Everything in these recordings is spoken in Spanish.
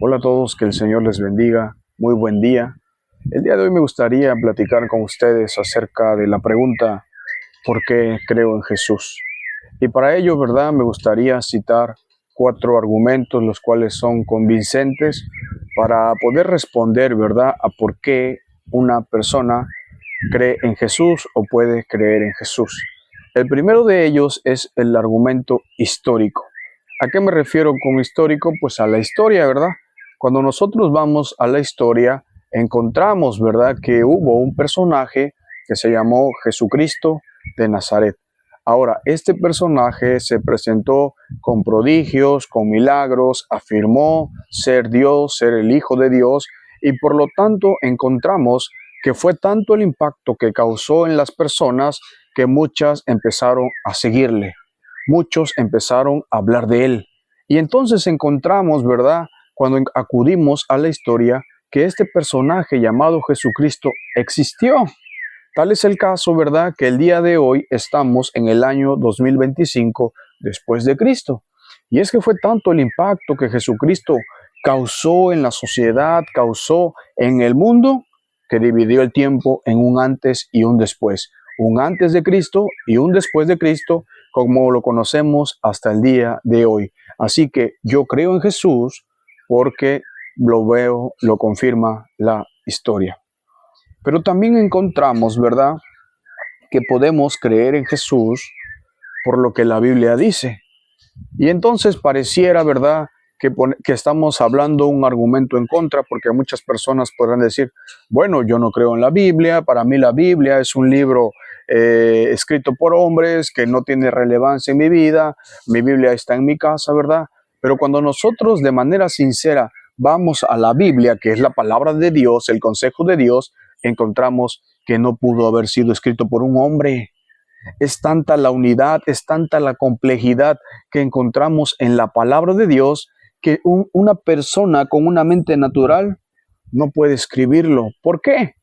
Hola a todos, que el Señor les bendiga. Muy buen día. El día de hoy me gustaría platicar con ustedes acerca de la pregunta ¿por qué creo en Jesús? Y para ello, ¿verdad? Me gustaría citar 4 argumentos, los cuales son convincentes para poder responder, ¿verdad?, a por qué una persona cree en Jesús o puede creer en Jesús. El primero de ellos es el argumento histórico. ¿A qué me refiero con histórico? Pues a la historia, ¿verdad? Cuando nosotros vamos a la historia, encontramos, ¿verdad?, que hubo un personaje que se llamó Jesucristo de Nazaret. Ahora, este personaje se presentó con prodigios, con milagros, afirmó ser Dios, ser el Hijo de Dios, y por lo tanto encontramos que fue tanto el impacto que causó en las personas que muchas empezaron a seguirle, muchos empezaron a hablar de él. Y entonces encontramos, ¿verdad?, cuando acudimos a la historia, que este personaje llamado Jesucristo existió. Tal es el caso, ¿verdad?, que el día de hoy estamos en el año 2025 después de Cristo. Y es que fue tanto el impacto que Jesucristo causó en la sociedad, causó en el mundo, que dividió el tiempo en un antes y un después. Un antes de Cristo y un después de Cristo, como lo conocemos hasta el día de hoy. Así que yo creo en Jesús porque lo veo, lo confirma la historia. Pero también encontramos, ¿verdad?, que podemos creer en Jesús por lo que la Biblia dice. Y entonces pareciera, ¿verdad?, que estamos hablando un argumento en contra, porque muchas personas podrán decir, bueno, yo no creo en la Biblia, para mí la Biblia es un libro escrito por hombres que no tiene relevancia en mi Biblia está en mi casa, ¿verdad? Pero cuando nosotros de manera sincera vamos a la Biblia, que es la palabra de Dios, el consejo de Dios, encontramos que no pudo haber sido escrito por un hombre. Es tanta la unidad, es tanta la complejidad que encontramos en la palabra de Dios que una persona con una mente natural no puede escribirlo. ¿Por qué?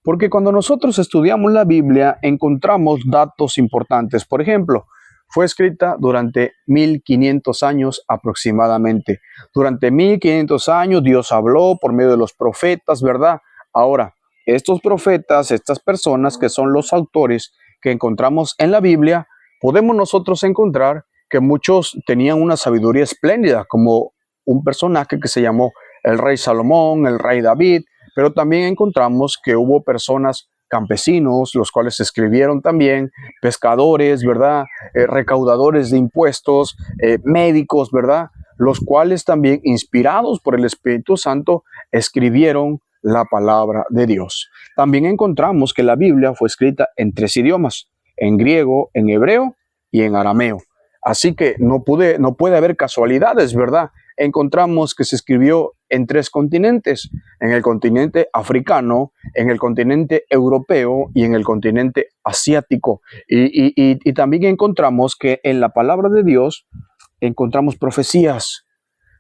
Porque cuando nosotros estudiamos la Biblia encontramos datos importantes. Por ejemplo, fue escrita durante 1500 años aproximadamente. Durante 1500 años Dios habló por medio de los profetas, ¿verdad? Ahora, estos profetas, estas personas que son los autores que encontramos en la Biblia, podemos nosotros encontrar que muchos tenían una sabiduría espléndida, como un personaje que se llamó el rey Salomón, el rey David, pero también encontramos que hubo personas, campesinos, los cuales escribieron también, pescadores, ¿verdad? Recaudadores de impuestos, médicos, ¿verdad? Los cuales también, inspirados por el Espíritu Santo, escribieron la palabra de Dios. También encontramos que la Biblia fue escrita en 3 idiomas, en griego, en hebreo y en arameo. Así que no puede haber casualidades, ¿verdad? Encontramos que se escribió en 3 continentes, en el continente africano, en el continente europeo y en el continente asiático. Y también encontramos que en la palabra de Dios encontramos profecías,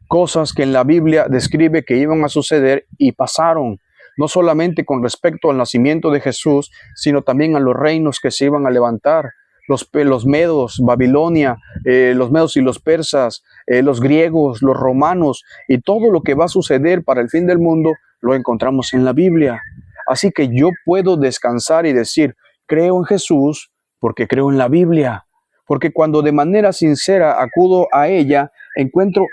cosas que en la Biblia describe que iban a suceder y pasaron, no solamente con respecto al nacimiento de Jesús, sino también a los reinos que se iban a levantar, los medos, Babilonia, los medos y los persas, los griegos, los romanos, y todo lo que va a suceder para el fin del mundo, lo encontramos en la Biblia. Así que yo puedo descansar y decir, creo en Jesús porque creo en la Biblia, porque cuando de manera sincera acudo a ella, encuentro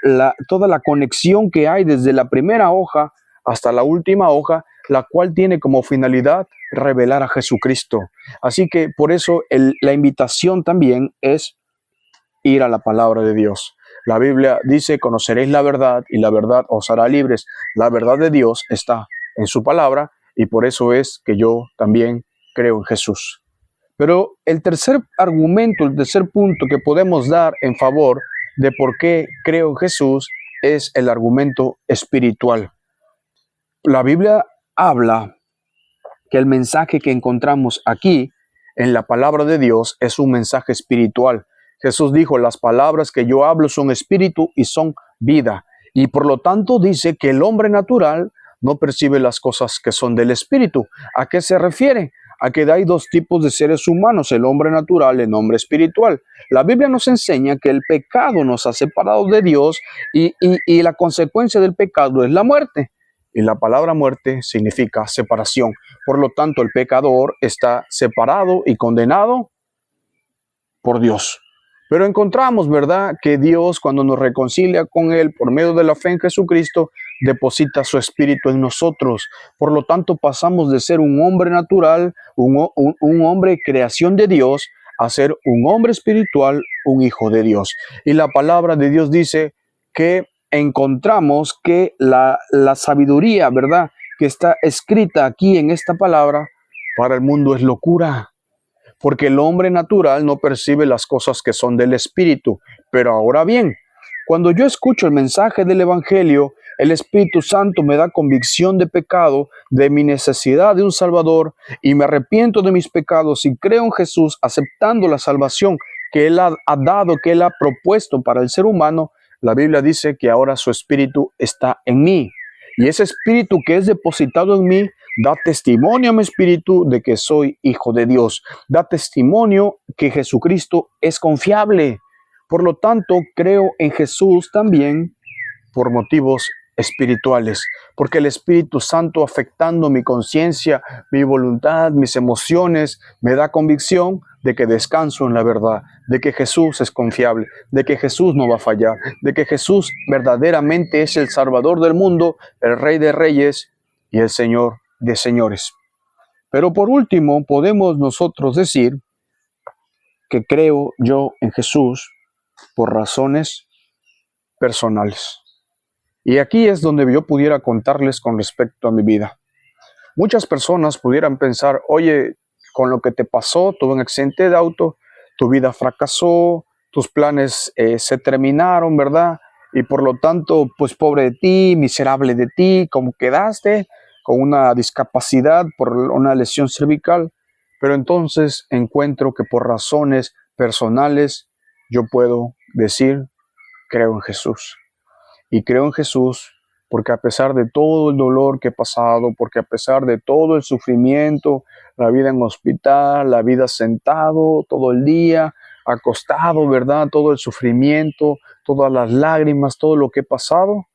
toda la conexión que hay desde la primera hoja hasta la última hoja, la cual tiene como finalidad revelar a Jesucristo. Así que por eso la invitación también es ir a la palabra de Dios. La Biblia dice, conoceréis la verdad y la verdad os hará libres. La verdad de Dios está en su palabra y por eso es que yo también creo en Jesús. Pero el tercer argumento, el tercer punto que podemos dar en favor de por qué creo en Jesús es el argumento espiritual. La Biblia habla que el mensaje que encontramos aquí en la palabra de Dios es un mensaje espiritual. Jesús dijo, las palabras que yo hablo son espíritu y son vida. Y por lo tanto dice que el hombre natural no percibe las cosas que son del espíritu. ¿A qué se refiere? a que hay dos tipos de seres humanos, el hombre natural y el hombre espiritual. La Biblia nos enseña que el pecado nos ha separado de Dios y la consecuencia del pecado es la muerte. Y la palabra muerte significa separación. Por lo tanto, el pecador está separado y condenado por Dios. Pero encontramos, ¿verdad?, que Dios, cuando nos reconcilia con Él por medio de la fe en Jesucristo, deposita su espíritu en nosotros. Por lo tanto, pasamos de ser un hombre natural, un hombre creación de Dios, a ser un hombre espiritual, un hijo de Dios. Y la palabra de Dios dice que encontramos que la sabiduría, ¿verdad?, que está escrita aquí en esta palabra, para el mundo es locura. Porque el hombre natural no percibe las cosas que son del Espíritu. Pero ahora bien, cuando yo escucho el mensaje del Evangelio, el Espíritu Santo me da convicción de pecado, de mi necesidad de un Salvador, y me arrepiento de mis pecados y creo en Jesús, aceptando la salvación que Él ha dado, que Él ha propuesto para el ser humano. La Biblia dice que ahora su Espíritu está en mí. Y ese Espíritu que es depositado en mí da testimonio a mi espíritu de que soy hijo de Dios. Da testimonio que Jesucristo es confiable. Por lo tanto, creo en Jesús también por motivos espirituales, porque el Espíritu Santo, afectando mi conciencia, mi voluntad, mis emociones, me da convicción de que descanso en la verdad, de que Jesús es confiable, de que Jesús no va a fallar, de que Jesús verdaderamente es el Salvador del mundo, el Rey de Reyes y el Señor de señores. Pero por último, podemos nosotros decir que creo yo en Jesús por razones personales. Y aquí es donde yo pudiera contarles con respecto a mi vida. Muchas personas pudieran pensar, oye, con lo que te pasó, tuve un accidente de auto, tu vida fracasó, tus planes se terminaron, ¿verdad? Y por lo tanto, pues pobre de ti, miserable de ti, ¿cómo quedaste? Con una discapacidad por una lesión cervical. Pero entonces encuentro que por razones personales yo puedo decir, creo en Jesús. Y creo en Jesús porque a pesar de todo el dolor que he pasado, porque a pesar de todo el sufrimiento, la vida en hospital, la vida sentado todo el día, acostado, ¿verdad? Todo el sufrimiento, todas las lágrimas, todo lo que he pasado,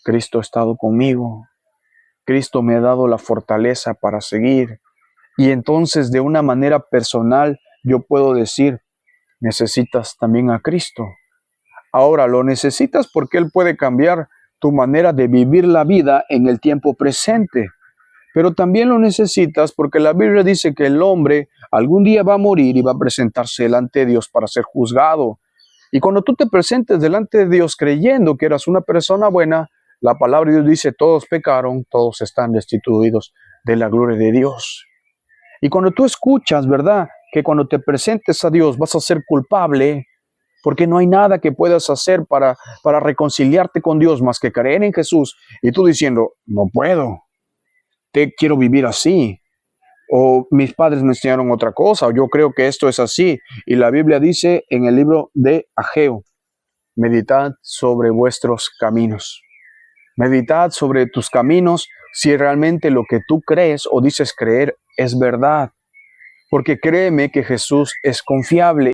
Cristo ha estado conmigo. Cristo me ha dado la fortaleza para seguir. Y entonces de una manera personal yo puedo decir, necesitas también a Cristo. Ahora lo necesitas porque Él puede cambiar tu manera de vivir la vida en el tiempo presente. Pero también lo necesitas porque la Biblia dice que el hombre algún día va a morir y va a presentarse delante de Dios para ser juzgado. Y cuando tú te presentes delante de Dios creyendo que eras una persona buena, la palabra de Dios dice, todos pecaron, todos están destituidos de la gloria de Dios. Y cuando tú escuchas, ¿verdad?, que cuando te presentes a Dios vas a ser culpable, porque no hay nada que puedas hacer para reconciliarte con Dios más que creer en Jesús. Y tú diciendo, no puedo, quiero vivir así. O mis padres me enseñaron otra cosa, o yo creo que esto es así. Y la Biblia dice en el libro de Ageo, meditad sobre vuestros caminos. Meditad sobre tus caminos si realmente lo que tú crees o dices creer es verdad. Porque créeme que Jesús es confiable.